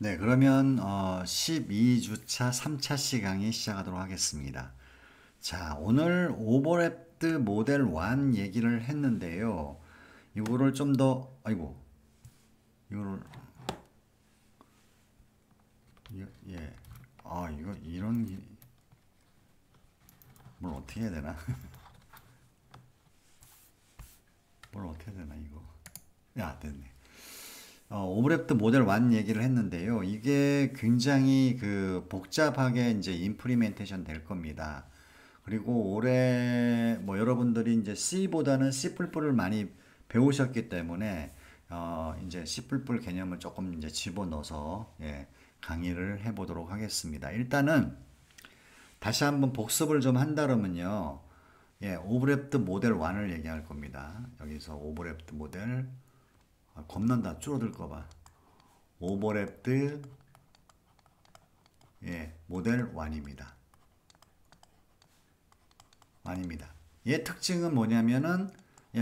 네, 그러면 12주차 3차 시강이 시작하도록 하겠습니다. 자, 오늘 오버랩드 모델 1 얘기를 했는데요. 이거를 좀 더, 아이고, 이거를, 예. 이거, 뭘 어떻게 해야 되나? 뭘 어떻게 해야 되나, 이거. 야, 됐네. 오버랩드 모델 1 얘기를 했는데요. 이게 굉장히 그 복잡하게 이제 임플리멘테이션 될 겁니다. 그리고 올해 뭐 여러분들이 이제 C보다는 C++을 많이 배우셨기 때문에 이제 C++ 개념을 조금 이제 집어넣어서 강의를 해보도록 하겠습니다. 일단은 다시 한번 복습을 좀 한다면요. 오버랩드 모델 1을 얘기할 겁니다. 여기서 오버랩드 모델 겁난다 줄어들까 봐. 오버랩드 모델 1입니다. 아닙니다. 얘 특징은 뭐냐면은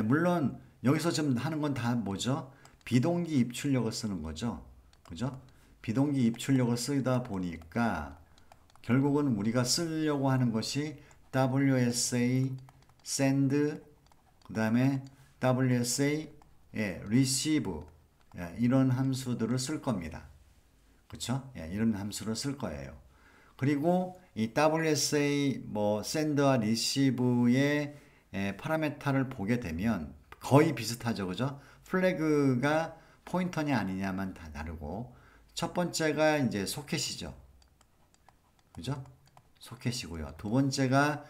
물론 여기서 지금 하는 건 다 뭐죠? 비동기 입출력을 쓰는 거죠. 그죠? 비동기 입출력을 쓰다 보니까 결국은 우리가 쓰려고 하는 것이 WSA send 그다음에 WSA receive 이런 함수들을 쓸 겁니다. 그렇죠? 이런 함수를 쓸 거예요. 그리고 이 WSA 뭐 샌드와 리시브의 파라메타를 보게 되면 거의 비슷하죠. 그죠? 플래그가 포인터냐 아니냐만 다 다르고 첫 번째가 이제 소켓이죠. 그죠? 소켓이고요. 두 번째가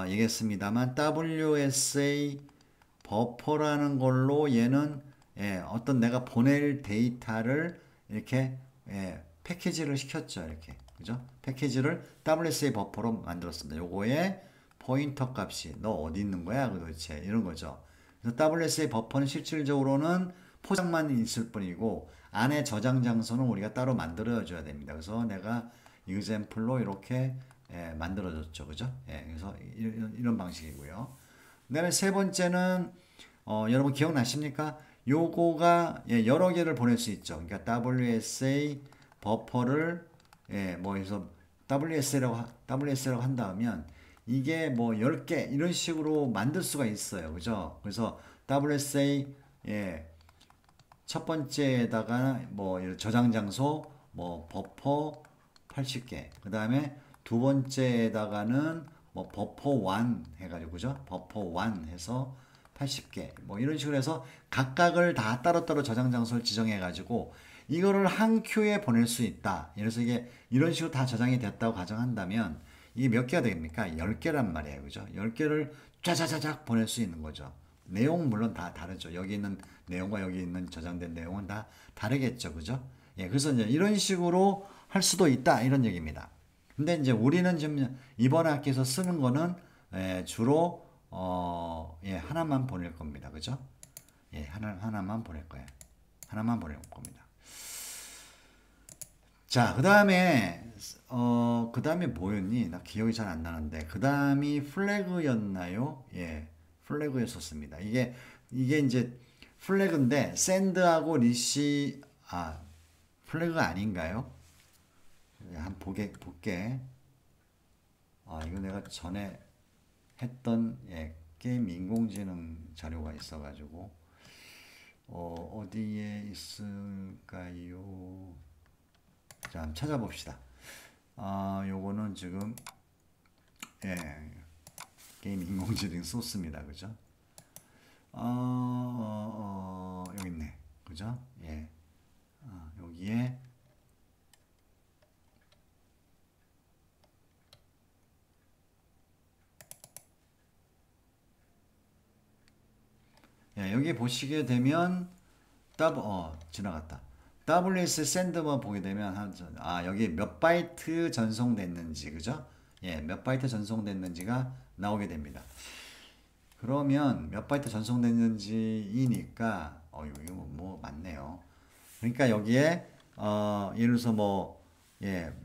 얘기했습니다만 WSA 버퍼라는 걸로 얘는 어떤 내가 보낼 데이터를 이렇게 패키지를 시켰죠. 이렇게. 그죠? 패키지를 WSA 버퍼로 만들었습니다. 요거에 포인터 값이 너 어디 있는 거야? 도대체 이런 거죠. 그래서 WSA 버퍼는 실질적으로는 포장만 있을 뿐이고 안에 저장 장소는 우리가 따로 만들어 줘야 됩니다. 그래서 내가 example로 이렇게 만들어 줬죠. 그죠? 그래서 이런 방식이고요. 그다음에 세 번째는 여러분 기억나십니까? 요거가 여러 개를 보낼 수 있죠. 그러니까 WSA 버퍼를 뭐 해서 WS라고 한다면 이게 뭐 10개 이런 식으로 만들 수가 있어요. 그죠? 그래서 WSA 첫 번째에다가 뭐 저장 장소 뭐 버퍼 80개. 그다음에 두 번째에다가는 뭐 버퍼 1 해가지고 그죠? 버퍼 1 해서 80개. 뭐 이런 식으로 해서 각각을 다 따로따로 저장 장소를 지정해 가지고 이거를 한 큐에 보낼 수 있다. 그래서 이게 이런 식으로 다 저장이 됐다고 가정한다면 이게 몇 개가 되겠습니까? 10개란 말이에요. 그죠? 10개를 짜자자작 보낼 수 있는 거죠. 내용 물론 다 다르죠. 여기 있는 내용과 여기 있는 저장된 내용은 다 다르겠죠. 그죠? 그래서 이제 이런 식으로 할 수도 있다. 이런 얘기입니다. 근데 이제 우리는 지금 이번 학기에서 쓰는 거는 주로 하나만 보낼 겁니다. 그죠? 하나만 보낼 거예요. 하나만 보낼 겁니다. 자, 그 다음에 뭐였니? 나 기억이 잘 안 나는데. 그 다음이 플래그였나요? 플래그였었습니다. 이게 이제 플래그인데, 샌드하고 플래그가 아닌가요? 한번 볼게. 이거 내가 전에 했던, 게임 인공지능 자료가 있어가지고, 어디에 있을까요? 자, 한번 찾아봅시다. 요거는 지금 예, 게임 인공지능 소스입니다. 그죠? 여기 있네. 그죠? 여기에 여기 보시게 되면 지나갔다. WS 샌드만 보게 되면 여기 몇 바이트 전송됐는지 그죠? 몇 바이트 전송됐는지가 나오게 됩니다. 그러면 몇 바이트 전송됐는지이니까 이거 뭐 맞네요. 그러니까 여기에 예를 들어서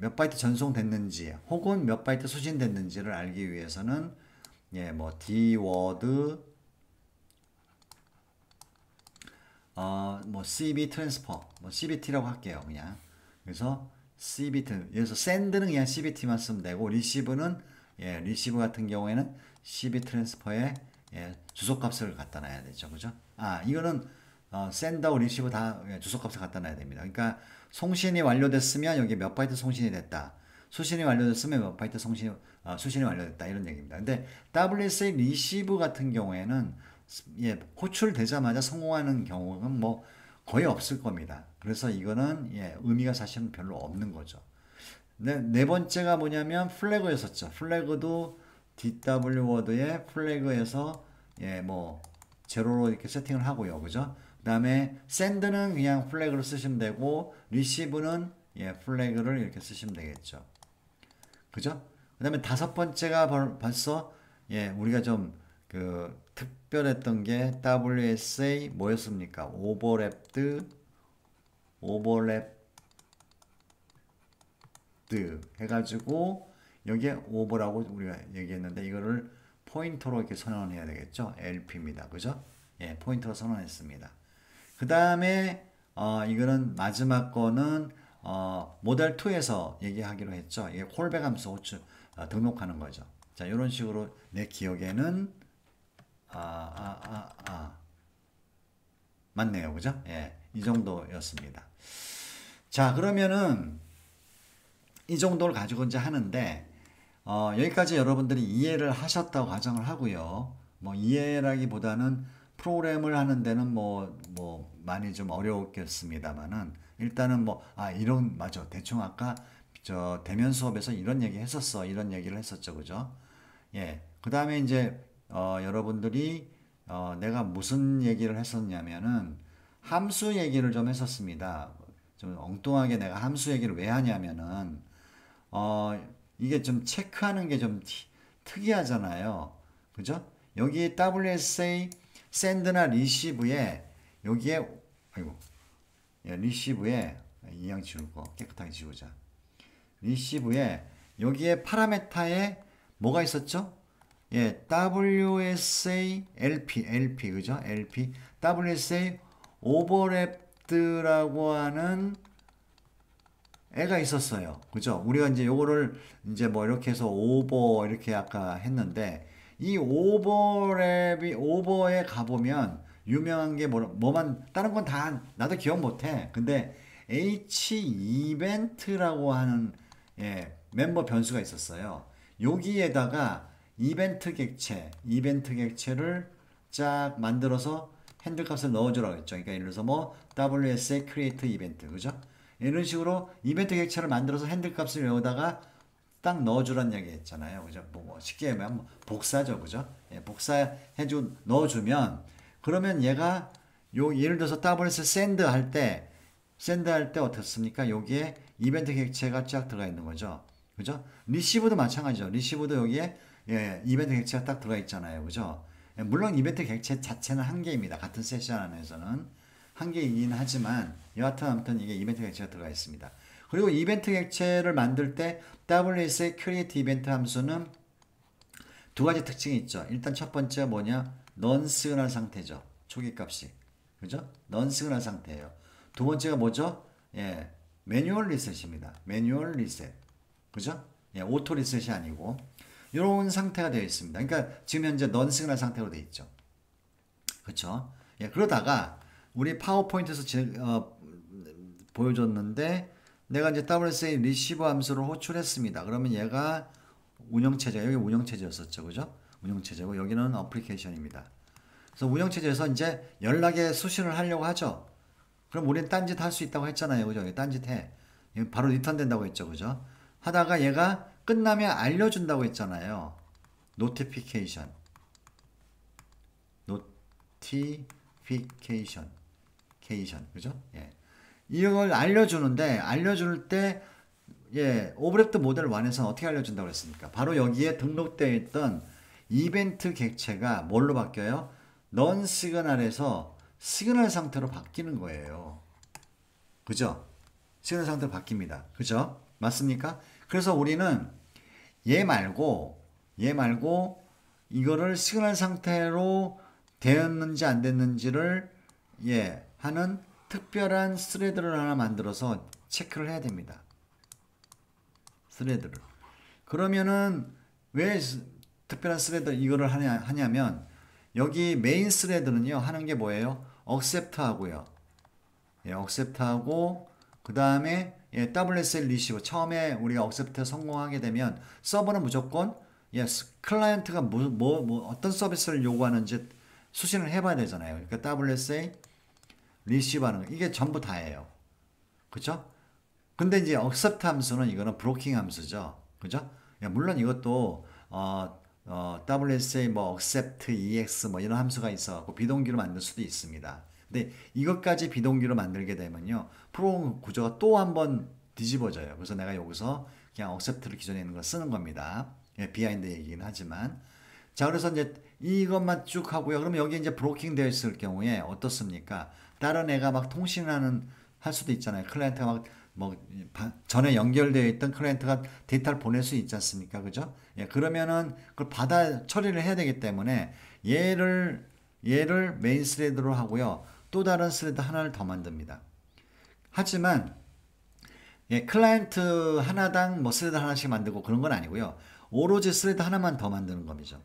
몇 바이트 전송됐는지 혹은 몇 바이트 수신됐는지를 알기 위해서는 뭐 dword 뭐 cb 트랜스퍼 뭐 cbt라고 할게요. 그냥 그래서 cbit, 여기서 send는 그냥 cbt만 쓰면 되고, receive는, 예, receive 같은 경우에는 cb 트랜스퍼에, 예, 주소값을 갖다 놔야 되죠. 그죠? 이거는, send하고 receive 다 주소값을 갖다 놔야 됩니다. 그러니까, 송신이 완료됐으면 여기 몇 바이트 송신이 됐다. 수신이 완료됐으면 몇 바이트 수신이 완료됐다. 이런 얘기입니다. 근데, WSA receive 같은 경우에는, 예, 호출되자마자 성공하는 경우는 뭐, 거의 없을 겁니다. 그래서 이거는 예, 의미가 사실은 별로 없는 거죠. 네 번째가 뭐냐면 플래그였었죠. 플래그도 DW 워드에 플래그에서 예, 뭐 제로로 이렇게 세팅을 하고요. 그죠? 그다음에 send는 그냥 플래그를 쓰시면 되고 receive는 예, 플래그를 이렇게 쓰시면 되겠죠. 그죠? 그다음에 다섯 번째가 벌써 예, 우리가 좀 그 특별했던 게 WSA 뭐였습니까? 오버랩드 해가지고 여기에 오버라고 우리가 얘기했는데 이거를 포인터로 이렇게 선언을 해야 되겠죠. LP입니다. 그죠? 예, 포인터로 선언했습니다. 그 다음에 이거는 마지막 거는 모델 2에서 얘기하기로 했죠. 이게 콜백 함수 호출 등록하는 거죠. 자, 이런 식으로 내 기억에는 맞네요. 그죠? 예, 이 정도였습니다. 자, 그러면은 이 정도를 가지고 이제 하는데 여기까지 여러분들이 이해를 하셨다고 가정을 하고요. 뭐 이해라기보다는 프로그램을 하는 데는 뭐 많이 좀 어려웠겠습니다만은 일단은 이런 맞아. 대충 아까 저 대면 수업에서 이런 얘기 했었어. 이런 얘기를 했었죠. 그죠? 예. 그다음에 이제 여러분들이 내가 무슨 얘기를 했었냐면은 함수 얘기를 좀 했었습니다. 좀 엉뚱하게 내가 함수 얘기를 왜 하냐면은 이게 좀 체크하는 게 좀 특이하잖아요. 그죠? 여기 WSA send나 receive에 여기에 아이고 예, receive에 이양 지우고 깨끗하게 지우자. receive에 여기에 파라메타에 뭐가 있었죠? 예, WSA LP 그죠? LP WSA 오버랩드라고 하는 애가 있었어요. 그죠? 우리가 이제 요거를 이제 뭐 이렇게 해서 오버 이렇게 아까 했는데 이 오버에 가보면 유명한 게 뭐만 다른 건 다 나도 기억 못해. 근데 H 이벤트라고 하는 예, 멤버 변수가 있었어요. 여기에다가 이벤트 객체를 쫙 만들어서 핸들 값을 넣어주라고 했죠. 그러니까 예를 들어서 뭐 WSA create 이벤트 그죠? 이런 식으로 이벤트 객체를 만들어서 핸들 값을 여기다가 딱 넣어주란 얘기 했잖아요. 그죠? 뭐 쉽게 하면 복사죠. 그죠? 예, 복사해주, 넣어주면, 그러면 얘가 예를 들어서 WS send 할 때 어떻습니까? 여기에 이벤트 객체가 쫙 들어가 있는 거죠. 그죠? 리시브도 마찬가지죠. 리시브도 여기에 예, 이벤트 객체가 딱 들어가 있잖아요. 그죠? 예, 물론 이벤트 객체 자체는 한 개입니다. 같은 세션 안에서는. 한 개이긴 하지만 여하튼 아무튼 이게 이벤트 객체가 들어가 있습니다. 그리고 이벤트 객체를 만들 때 WS의 create 이벤트 함수는 두 가지 특징이 있죠. 일단 첫 번째 뭐냐? non-signal 상태죠. 초기 값이. 그죠? non-signal 상태예요. 두 번째가 뭐죠? 예, 매뉴얼 리셋입니다. 매뉴얼 리셋. 그죠? 예, 오토 리셋이 아니고 이런 상태가 되어 있습니다. 그러니까 지금 현재 non-signal 상태로 되어 있죠. 그렇죠? 예, 그러다가 우리 파워포인트에서 보여줬는데 내가 이제 WSA 리시버 함수를 호출했습니다. 그러면 얘가 운영체제, 여기 운영체제였었죠. 그죠? 운영체제고 여기는 어플리케이션입니다. 그래서 운영체제에서 이제 연락에 수신을 하려고 하죠. 그럼 우리는 딴짓 할 수 있다고 했잖아요. 그죠? 딴짓 해. 바로 리턴 된다고 했죠. 그죠? 하다가 얘가 끝나면 알려준다고 했잖아요. 노티피케이션. 그죠? 예. 이걸 알려줄 때, 예, 오브랩트 모델 1에서는 어떻게 알려준다고 했습니까? 바로 여기에 등록되어 있던 이벤트 객체가 뭘로 바뀌어요? 넌 시그널에서 시그널 상태로 바뀌는 거예요. 그죠? 시그널 상태로 바뀝니다. 그죠? 맞습니까? 그래서 우리는 얘 말고 이거를 시그널 상태로 되었는지 안 됐는지를 예, 하는 특별한 스레드를 하나 만들어서 체크를 해야 됩니다. 스레드를. 그러면은 왜 특별한 스레드 이거를 하냐면 여기 메인 스레드는요 하는 게 뭐예요? accept 하고요. 예, accept 하고 그 다음에 예, WSL 리시버 처음에 우리가 accept 성공하게 되면 서버는 무조건 예, 클라이언트가 어떤 서비스를 요구하는지 수신을 해봐야 되잖아요. 그러니까 WSA 리시버하는 거 이게 전부 다예요. 그죠? 근데 이제 accept 함수는 이거는 브로킹 함수죠. 그죠? 예, 물론 이것도 WSA 뭐 accept EX 뭐 이런 함수가 있어갖고 비동기로 만들 수도 있습니다. 근데 이것까지 비동기로 만들게 되면요 프로그램 구조가 또 한번 뒤집어져요. 그래서 내가 여기서 그냥 accept를 기존에 있는 거 쓰는 겁니다. 예, 비하인드 얘기긴 하지만 자 그래서 이제 이것만 쭉 하고요. 그러면 여기 이제 브로킹 되어 있을 경우에 어떻습니까? 다른 애가 막 통신하는 할 수도 있잖아요. 클라이언트가 막 뭐 전에 연결되어 있던 클라이언트가 데이터를 보낼 수 있지 않습니까? 그죠? 예, 그러면은 그걸 받아 처리를 해야 되기 때문에 얘를 메인 스레드로 하고요. 또 다른 스레드 하나를 더 만듭니다. 하지만 예, 클라이언트 하나당 뭐 스레드 하나씩 만들고 그런 건 아니고요. 오로지 스레드 하나만 더 만드는 겁니다.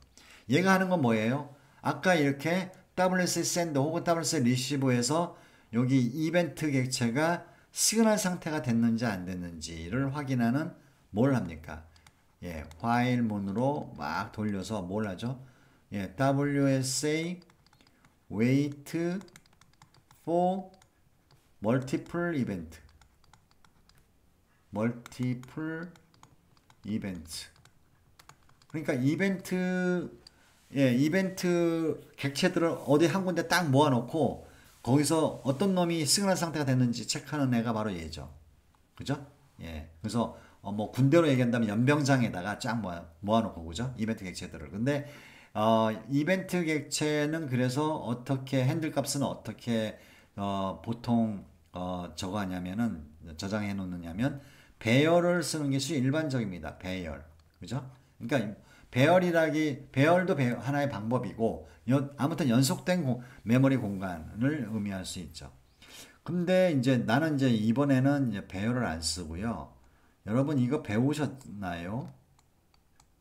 얘가 하는 건 뭐예요? 아까 이렇게 WSA send 혹은 WSA receive에서 여기 이벤트 객체가 시그널 상태가 됐는지 안 됐는지를 확인하는 뭘 합니까? 예, while 문으로 막 돌려서 뭘 하죠? 예, WSA wait for multiple event. 그러니까 이벤트 객체들을 어디 한 군데 딱 모아놓고 거기서 어떤 놈이 시그널 상태가 됐는지 체크하는 애가 바로 얘죠. 그죠? 예. 그래서 뭐 군대로 얘기한다면 연병장에다가 쫙 모아놓고 그죠? 이벤트 객체들을. 근데 이벤트 객체는 그래서 어떻게 핸들 값은 어떻게 보통 저거 하냐면은 저장해 놓느냐면 배열을 쓰는 것이 일반적입니다. 배열. 그죠? 그러니까 배열도 하나의 방법이고 아무튼 연속된 메모리 공간을 의미할 수 있죠. 근데 이제 나는 이제 이번에는 이제 배열을 안 쓰고요. 여러분 이거 배우셨나요?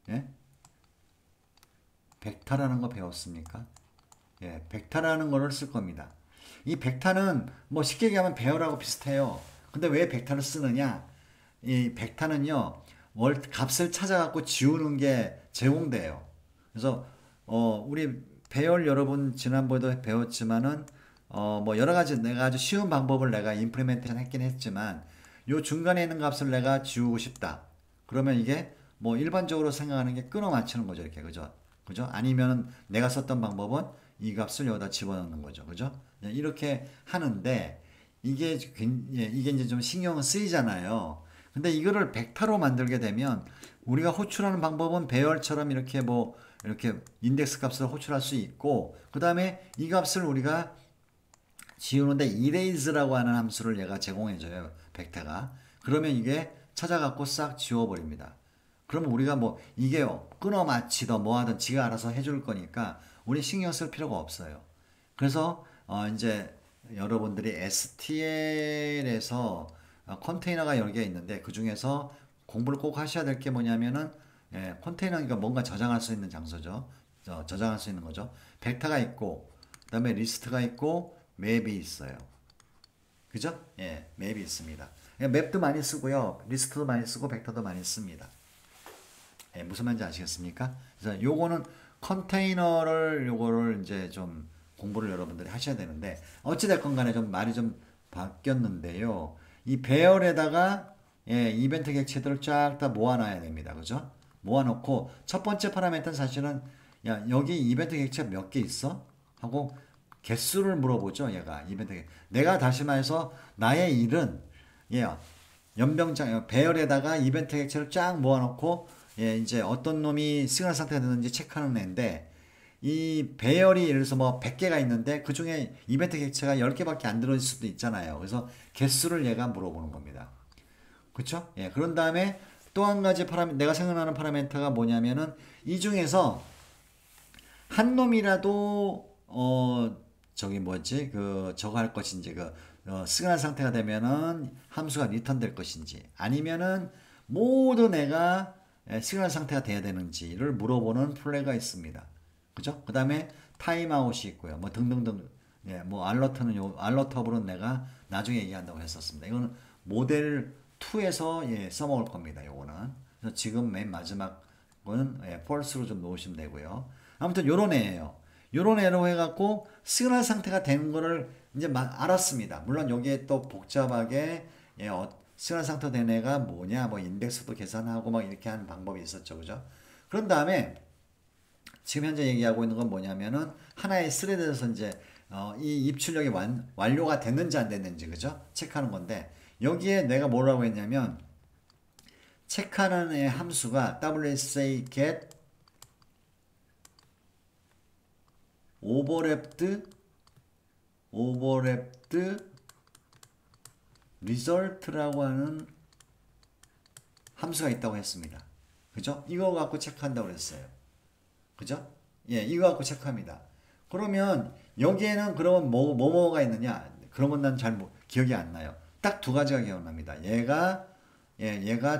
예? 벡터라는 거 배웠습니까? 예, 벡터라는 거를 쓸 겁니다. 이 벡터는 뭐 쉽게 얘기하면 배열하고 비슷해요. 근데 왜 벡터를 쓰느냐? 이 벡터는요. 값을 찾아갖고 지우는 게 제공돼요. 그래서 우리 배열 여러분 지난번에도 배웠지만은 뭐 여러 가지 내가 아주 쉬운 방법을 내가 임플리멘테이션 했긴 했지만 요 중간에 있는 값을 내가 지우고 싶다. 그러면 이게 뭐 일반적으로 생각하는 게 끊어 맞추는 거죠. 이렇게 그죠? 그죠? 아니면 내가 썼던 방법은 이 값을 여기다 집어넣는 거죠. 그죠? 이렇게 하는데 이게 이제 좀 신경 쓰이잖아요. 근데 이거를 벡터로 만들게 되면 우리가 호출하는 방법은 배열처럼 이렇게 이렇게 인덱스 값을 호출할 수 있고 그 다음에 이 값을 우리가 지우는데 erase라고 하는 함수를 얘가 제공해줘요. 벡터가. 그러면 이게 찾아갖고 싹 지워버립니다. 그러면 우리가 뭐 이게요 끊어 맞히든 뭐 하든 지가 알아서 해줄 거니까 우리 신경 쓸 필요가 없어요. 그래서 이제 여러분들이 STL에서 컨테이너가 여러 개 있는데 그 중에서 공부를 꼭 하셔야 될 게 뭐냐면은 컨테이너가 뭔가 저장할 수 있는 장소죠. 저장할 수 있는 거죠. 벡터가 있고 그다음에 리스트가 있고 맵이 있어요. 그죠? 예, 맵이 있습니다. 맵도 많이 쓰고요. 리스트도 많이 쓰고 벡터도 많이 씁니다. 예, 무슨 말인지 아시겠습니까? 그래서 요거는 요거를 이제 좀 공부를 여러분들이 하셔야 되는데 어찌됐건 간에 좀 말이 좀 바뀌었는데요. 이 배열에다가 이벤트 객체들을 쫙 다 모아놔야 됩니다. 그죠? 모아놓고 첫 번째 파라미터는 사실은 야 여기 이벤트 객체 몇 개 있어? 하고 개수를 물어보죠. 얘가 이벤트 객체. 내가 다시 말해서 나의 일은 연병장 배열에다가 이벤트 객체를 쫙 모아놓고 이제 어떤 놈이 시그널 상태가 됐는지 체크하는 애인데 이 배열이 예를 들어서 뭐 100개가 있는데 그 중에 이벤트 객체가 10개밖에 안 들어있을 수도 있잖아요. 그래서 개수를 얘가 물어보는 겁니다. 그렇죠? 예, 그런 다음에 또 한 가지 내가 생각나는 파라미터가 뭐냐면은 이 중에서 한 놈이라도 저기 뭐지? 저거 할 것인지 시그널 상태가 되면은 함수가 리턴 될 것인지 아니면은 모두 내가 시그널 상태가 돼야 되는지를 물어보는 플레이가 있습니다. 그죠? 그 다음에 타임아웃이 있고요. 뭐 등등등. 예, 뭐 알러터블은 내가 나중에 얘기한다고 했었습니다. 이거는 모델 2에서 예, 써먹을 겁니다. 요거는. 그래서 지금 맨 마지막은 예, false로 좀 놓으시면 되고요. 아무튼 요런 애예요. 요런 애로 해갖고 시그널 상태가 된 거를 이제 알았습니다. 물론 여기에 또 복잡하게 예, 시그널 상태 된 애가 뭐냐, 뭐 인덱스도 계산하고 막 이렇게 하는 방법이 있었죠, 그죠? 그런 다음에 지금 현재 얘기하고 있는 건 뭐냐면은 하나의 스레드에서 이제 이 입출력이 완료가 됐는지 안 됐는지, 그죠? 체크하는 건데 여기에 내가 뭐라고 했냐면 체크하는 애 함수가 WSA get overlapped result라고 하는 함수가 있다고 했습니다. 그죠? 이거 갖고 체크한다고 그랬어요. 그죠? 예, 이거 갖고 체크합니다. 그러면 여기에는 그러면 뭐가 있느냐? 그런 건 난 잘 기억이 안 나요. 딱 두 가지가 기억납니다. 얘가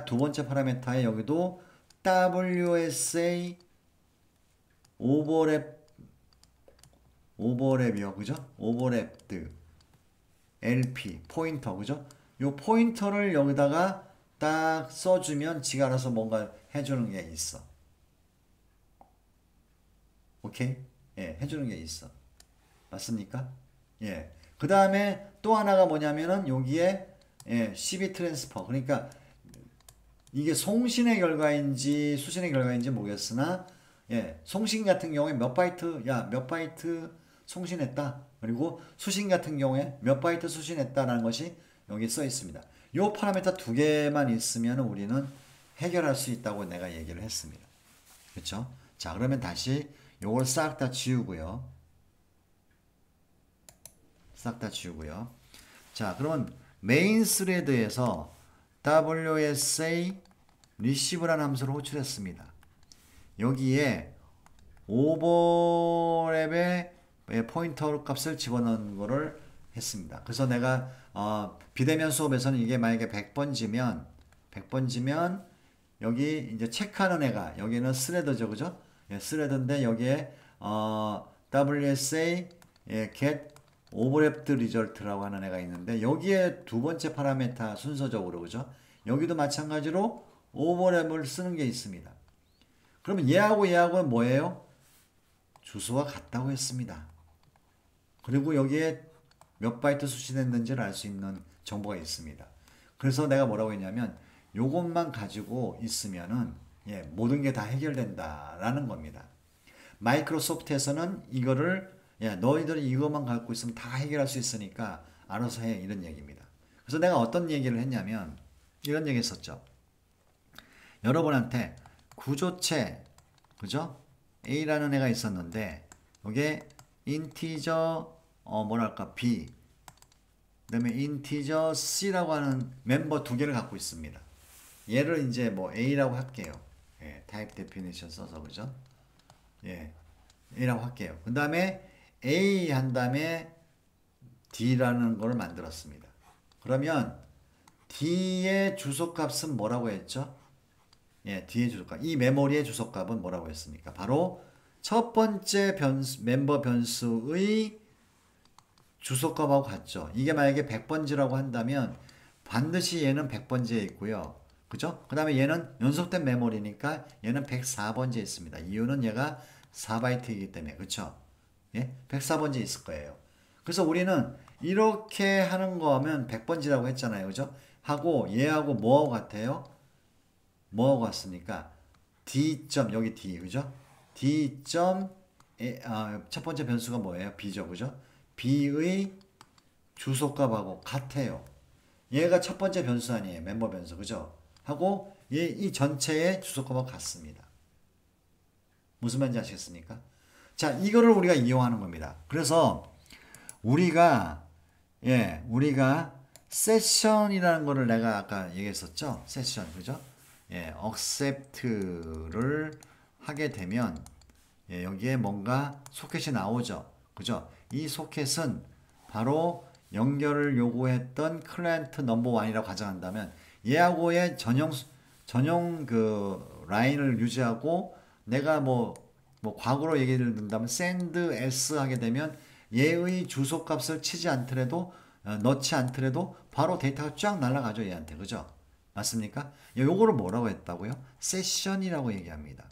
두 번째 파라미터에 여기도 WSA 오버랩이요. 그죠? 오버랩드 LP 포인터. 그죠? 요 포인터를 여기다가 딱 써주면 지가 알아서 뭔가 해주는 게 있어. 오케이? 예, 해주는 게 있어. 맞습니까? 예. 그 다음에 또 하나가 뭐냐면은 여기에 예, CB 트랜스퍼. 그러니까 이게 송신의 결과인지 수신의 결과인지 모르겠으나 예, 송신 같은 경우에 몇 바이트 송신했다. 그리고 수신 같은 경우에 몇 바이트 수신했다라는 것이 여기 써 있습니다. 요 파라미터 두 개만 있으면 우리는 해결할 수 있다고 내가 얘기를 했습니다. 그렇죠? 자, 그러면 다시 요걸 싹 다 지우고요. 자, 그러면 메인 스레드에서 WSA receive라는 함수를 호출했습니다. 여기에 오버랩의 포인터 값을 집어넣은 거를 했습니다. 그래서 내가 비대면 수업에서는 이게 만약에 100번지면 여기 이제 체크하는 애가 여기는 스레드죠, 그죠? 예, 스레드인데 여기에 WSA get overlapped result라고 하는 애가 있는데 여기에 두 번째 파라미터 순서적으로, 그죠? 여기도 마찬가지로 오버랩을 쓰는 게 있습니다. 그러면 얘하고는 뭐예요? 주소가 같다고 했습니다. 그리고 여기에 몇 바이트 수신했는지를 알 수 있는 정보가 있습니다. 그래서 내가 뭐라고 했냐면 요것만 가지고 있으면은 예, 모든 게 다 해결된다라는 겁니다. 마이크로소프트에서는 이거를 야, 너희들이 이것만 갖고 있으면 다 해결할 수 있으니까 알아서 해, 이런 얘기입니다. 그래서 내가 어떤 얘기를 했냐면 이런 얘기 했었죠. 여러분한테 구조체, 그죠? A라는 애가 있었는데 이게 인티저 뭐랄까 B, 그다음에 인티저 C라고 하는 멤버 두 개를 갖고 있습니다. 얘를 이제 뭐 A라고 할게요. 예, 타입 데피니션 써서, 그죠? 예, A라고 할게요. 그 다음에 A 한 다음에 D라는 걸 만들었습니다. 그러면 D의 주소값은 뭐라고 했죠? 예, D의 주소값. 이 메모리의 주소값은 뭐라고 했습니까? 바로 첫 번째 멤버 변수의 주소값하고 같죠. 이게 만약에 100번지라고 한다면 반드시 얘는 100번지에 있고요. 그죠? 그 다음에 얘는 연속된 메모리니까 얘는 104번지에 있습니다. 이유는 얘가 4바이트이기 때문에. 그쵸? 예? 104번지에 있을 거예요. 그래서 우리는 이렇게 하는 거 하면 100번지라고 했잖아요. 그죠? 하고 얘하고 뭐하고 같아요? 뭐하고 같습니까? D. 여기 D. 그죠? D. 첫 번째 변수가 뭐예요? B죠. 그죠? B의 주소값하고 같아요. 얘가 첫 번째 변수 아니에요. 멤버 변수. 그죠? 하고 이 전체의 주소값하고 같습니다. 무슨 말인지 아시겠습니까? 자, 이거를 우리가 이용하는 겁니다. 그래서 우리가 세션이라는 거를 내가 아까 얘기했었죠? 세션. 그죠? 예, accept를 하게 되면 여기에 뭔가 소켓이 나오죠. 그죠? 이 소켓은 바로 연결을 요구했던 클라이언트 넘버 1이라고 가정한다면 얘하고의 전용 그 라인을 유지하고 내가 뭐 과거로 얘기를 든다면 send s 하게 되면 얘의 주소 값을 치지 않더라도 넣지 않더라도 바로 데이터가 쫙 날아가죠 얘한테. 그죠? 맞습니까? 요거를 뭐라고 했다고요? 세션이라고 얘기합니다.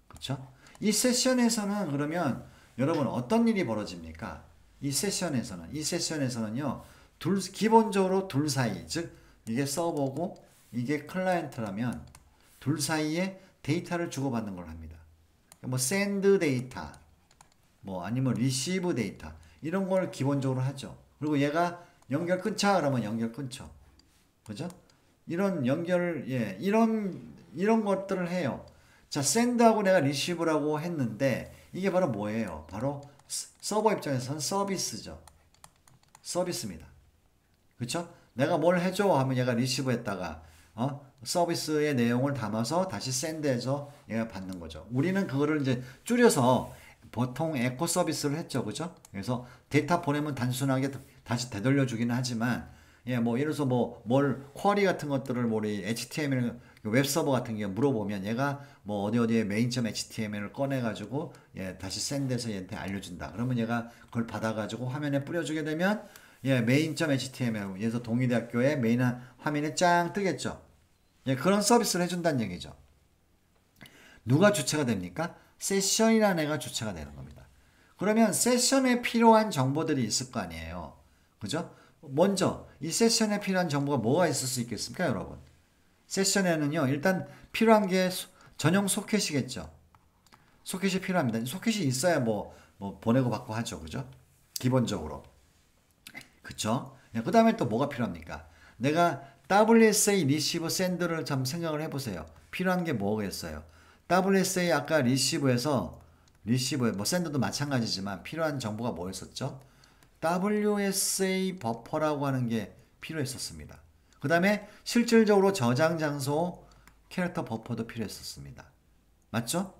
그렇죠? 이 세션에서는 그러면 여러분 어떤 일이 벌어집니까? 이 세션에서는요. 기본적으로 둘 사이, 즉 이게 서버고 이게 클라이언트라면 둘 사이에 데이터를 주고받는 걸 합니다. 뭐 send 데이터, 뭐 아니면 receive 데이터 이런 걸 기본적으로 하죠. 그리고 얘가 연결 끊자 그러면 연결 끊죠. 그죠? 이런 이런 것들을 해요. 자, send하고 내가 receive라고 했는데 이게 바로 뭐예요? 바로 서버 입장에서는 서비스죠. 서비스입니다. 그렇죠? 내가 뭘 해줘 하면 얘가 receive 했다가 서비스의 내용을 담아서 다시 send해서 얘가 받는 거죠. 우리는 그거를 이제 줄여서 보통 에코 서비스를 했죠. 그죠? 그래서 데이터 보내면 단순하게 다시 되돌려 주기는 하지만 뭐 예를 들어서 뭘 쿼리 같은 것들을 우리 HTML 웹 서버 같은 게 물어보면 얘가 뭐 어디에 main.html을 꺼내 가지고 다시 send해서 얘한테 알려준다. 그러면 얘가 그걸 받아 가지고 화면에 뿌려주게 되면 main.html 예서 동의대학교의 메인 화면에 짱 뜨겠죠. 그런 서비스를 해준다는 얘기죠. 누가 주체가 됩니까? 세션이라는 애가 주체가 되는 겁니다. 그러면 세션에 필요한 정보들이 있을 거 아니에요. 그죠? 먼저 이 세션에 필요한 정보가 뭐가 있을 수 있겠습니까, 여러분? 세션에는요, 일단 필요한 게 전용 소켓이겠죠. 소켓이 필요합니다. 소켓이 있어야 뭐 보내고 받고 하죠. 그죠? 기본적으로. 그쵸? 그 다음에 또 뭐가 필요합니까? 내가 WSA receive send를 참 생각을 해보세요. 필요한 게 뭐겠어요? WSA 아까 receive에서 뭐 send도 마찬가지지만 필요한 정보가 뭐였었죠? WSA 버퍼라고 하는 게 필요했었습니다. 그 다음에 실질적으로 저장 장소 캐릭터 버퍼도 필요했었습니다. 맞죠?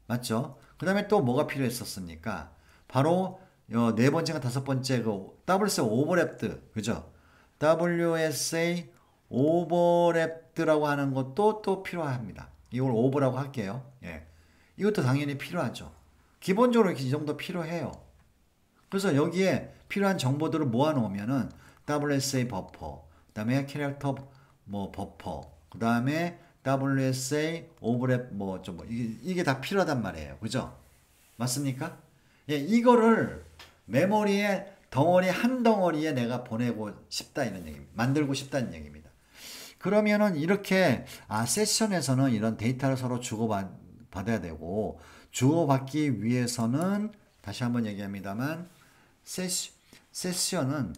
맞죠? 그 다음에 또 뭐가 필요했었습니까? 바로 네 번째가 다섯 번째 그 WSA 오버랩드 그죠? WSA 오버랩드라고 하는 것도 또 필요합니다. 이걸 오버라고 할게요. 이것도 당연히 필요하죠. 기본적으로 이 정도 필요해요. 그래서 여기에 필요한 정보들을 모아놓으면은 WSA 버퍼, 그 다음에 캐릭터 버퍼, 그 다음에 WSA 오버랩 이게 다 필요하단 말이에요. 그죠? 맞습니까? 이거를 메모리에 덩어리 한 덩어리에 내가 보내고 싶다 이런 얘기입니다. 만들고 싶다는 얘기입니다. 그러면은 이렇게 세션에서는 이런 데이터를 서로 주고받아야 되고 주고받기 위해서는 다시 한번 얘기합니다만 세션은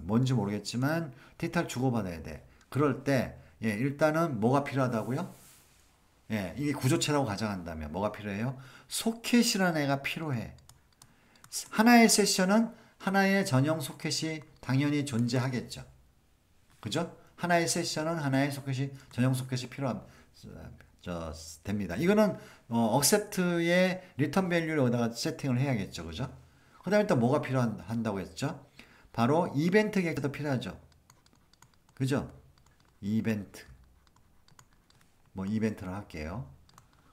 뭔지 모르겠지만 데이터를 주고받아야 돼. 그럴 때 일단은 뭐가 필요하다고요? 이게 구조체라고 가정한다면 뭐가 필요해요? 소켓이라는 애가 필요해. 하나의 세션은 하나의 전용 소켓이 당연히 존재하겠죠. 그죠? 하나의 세션은 하나의 소켓이 전용 소켓이 됩니다. 이거는 accept의 return value를 여기다가 세팅을 해야겠죠. 그죠? 그 다음에 또 뭐가 필요한다고 했죠? 바로 이벤트 객도 필요하죠. 그죠? 이벤트. 이벤트를 할게요.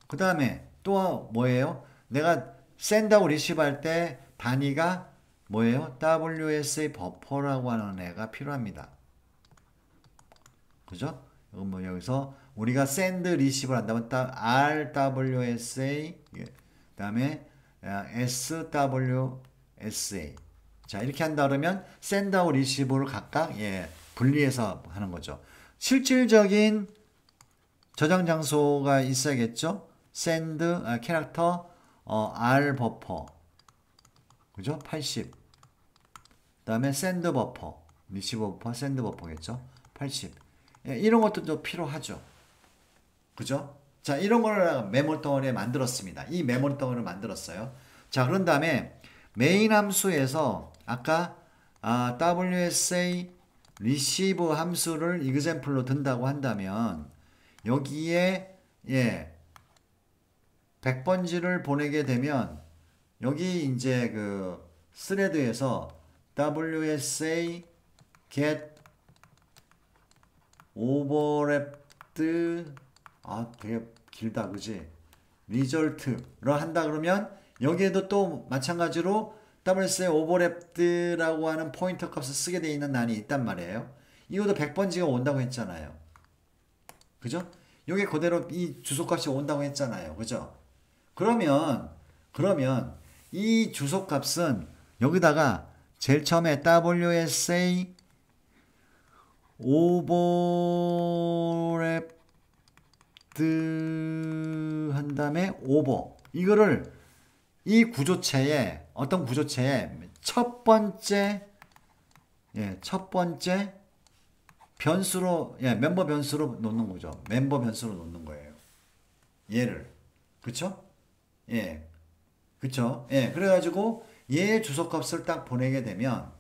그 다음에 또 뭐예요? 내가 send하고 receive 할 때 단위가 뭐예요? WSA 버퍼라고 하는 애가 필요합니다. 그죠? 여기서 우리가 send receive를 한다면 RWSA 그 다음에 SWSA 자 이렇게 한다 그러면 send하고 receive를 각각 분리해서 하는 거죠. 실질적인 저장 장소가 있어야겠죠. send 캐릭터 R 버퍼 그죠? 80 그다음에 send 버퍼 receive 버퍼 send 버퍼겠죠. 80 이런 것도 좀 필요하죠. 그죠? 자, 이런 거를 메모리 덩어리에 만들었습니다. 이 메모리 덩어리를 만들었어요. 자, 그런 다음에 메인 함수에서 아까 WSA receive 함수를 example로 든다고 한다면 여기에 100번지를 보내게 되면 여기 이제 그 스레드에서 WSA get overlapped 되게 길다 그지? result를 한다 그러면 여기에도 또 마찬가지로 WSA overlapped라고 하는 포인터 값을 쓰게 돼 있는 난이 있단 말이에요. 이것도 100번지가 온다고 했잖아요. 그죠? 요게 그대로 이 주소값이 온다고 했잖아요. 그죠? 그러면 이 주소값은 여기다가 제일 처음에 WSA overlapped 한 다음에 over 이거를 이 구조체에 어떤 구조체에 첫 번째 변수로 멤버 변수로 놓는 거죠. 멤버 변수로 놓는 거예요. 얘를 그쵸? 그쵸? 그래가지고 얘 주소값을 딱 보내게 되면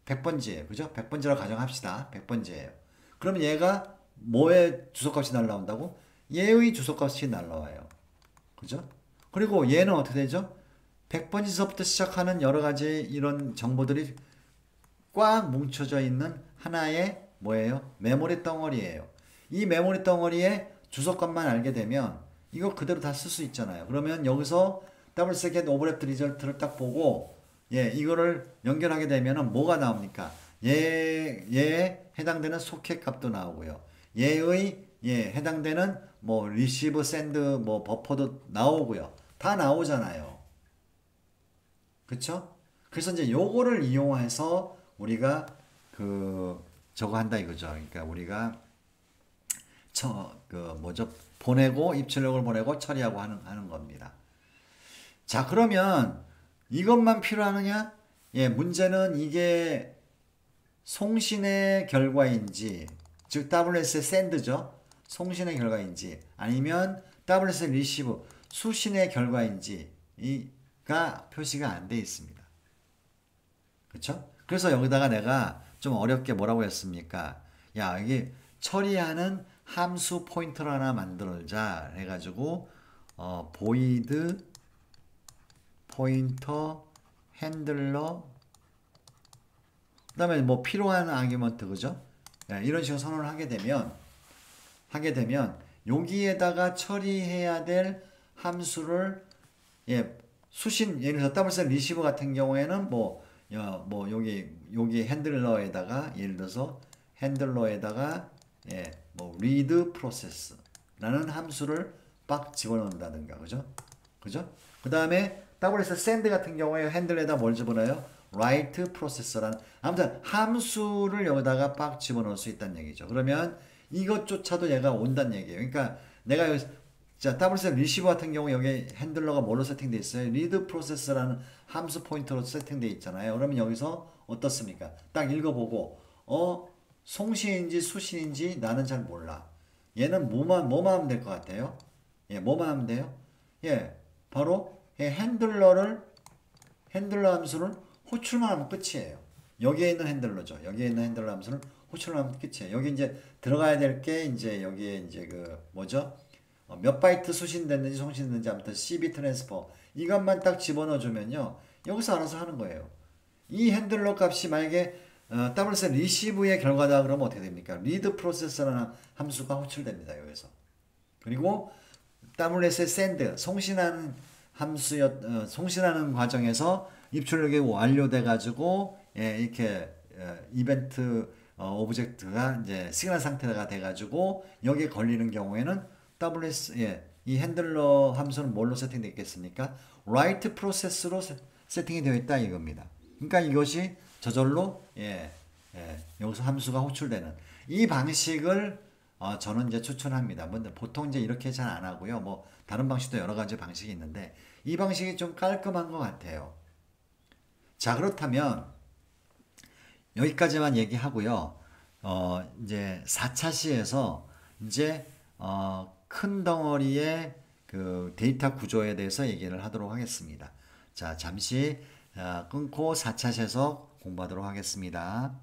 100번지예요. 그죠? 100번지라고 가정합시다. 100번지예요. 그러면 얘가 뭐의 주소값이 날라온다고? 얘의 주소값이 날라와요. 그죠? 그리고 얘는 어떻게 되죠? 100번지서부터 시작하는 여러 가지 이런 정보들이 꽉 뭉쳐져 있는 하나의 뭐예요? 메모리 덩어리예요. 이 메모리 덩어리에 주소값만 알게 되면 이거 그대로 다 쓸 수 있잖아요. 그러면 여기서 더블 세컨드 오버랩 리절트를 딱 보고 이거를 연결하게 되면은 뭐가 나옵니까? 얘에 해당되는 소켓 값도 나오고요. 얘의 해당되는 뭐 리시브 샌드 뭐 버퍼도 나오고요. 다 나오잖아요. 그쵸? 그래서 이제 요거를 이용해서 우리가 저거 한다 이거죠. 그러니까 우리가 보내고 입출력을 보내고 처리하고 하는 겁니다. 자, 그러면 이것만 필요하느냐? 문제는 이게 송신의 결과인지, 즉 WS의 샌드죠. 송신의 결과인지 아니면 WS의 리시브 수신의 결과인지가 표시가 안 돼 있습니다. 그렇죠? 그래서 여기다가 내가 좀 어렵게 뭐라고 했습니까? 야, 이게 처리하는 함수 포인터를 하나 만들자 해가지고 void 포인터 핸들러 그 다음에 뭐 필요한 아규먼트 그죠? 이런 식으로 선언을 하게 되면 여기에다가 처리해야 될 함수를 수신 예를 들어서 WS 리시버 같은 경우에는 여기 핸들러에다가 예를 들어서 핸들러에다가 뭐 read process라는 함수를 빡 집어넣는다든가 그죠? 그 다음에 WS send 같은 경우에 핸들에다 뭘 집어넣어요? write process라는 아무튼 함수를 여기다가 빡 집어넣을 수 있다는 얘기죠. 그러면 이것조차도 얘가 온다는 얘기예요. 그러니까 내가 여기 자, WS 리시버 같은 경우 여기 핸들러가 뭘로 세팅되어 있어요? read process라는 함수 포인터로 세팅되어 있잖아요. 그러면 여기서 어떻습니까? 딱 읽어보고 송신인지 수신인지 나는 잘 몰라. 얘는 뭐만 하면 될 것 같아요? 뭐만 하면 돼요? 바로 핸들러 함수를 호출만 하면 끝이에요. 여기에 있는 핸들러죠. 여기에 있는 핸들러 함수를 호출만 하면 끝이에요. 여기 이제 들어가야 될 게 이제 여기에 이제 뭐죠? 몇 바이트 수신됐는지 송신됐는지 아무튼 CB 트랜스퍼 이것만 딱 집어넣어 주면요. 여기서 알아서 하는 거예요. 이 핸들러 값이 만약에 WS 리시브의 결과다 그러면 어떻게 됩니까? 리드 프로세서라는 함수가 호출됩니다. 여기서. 그리고 WS send 송신하는 송신하는 과정에서 입출력이 완료돼 가지고 이렇게 이벤트 오브젝트가 이제 시그널 상태가 돼 가지고 여기에 걸리는 경우에는 이 핸들러 함수는 뭘로 세팅되어 있겠습니까? write process로 세팅이 되어 있다 이겁니다. 그러니까 이것이 저절로 여기서 함수가 호출되는 이 방식을 저는 이제 추천합니다. 보통 이제 이렇게 잘 안 하고요. 뭐 다른 방식도 여러 가지 방식이 있는데 이 방식이 좀 깔끔한 것 같아요. 자, 그렇다면 여기까지만 얘기하고요. 이제 4차 시에서 이제 큰 덩어리의 그 데이터 구조에 대해서 얘기를 하도록 하겠습니다. 자, 잠시 끊고 4차 시에서 공부하도록 하겠습니다.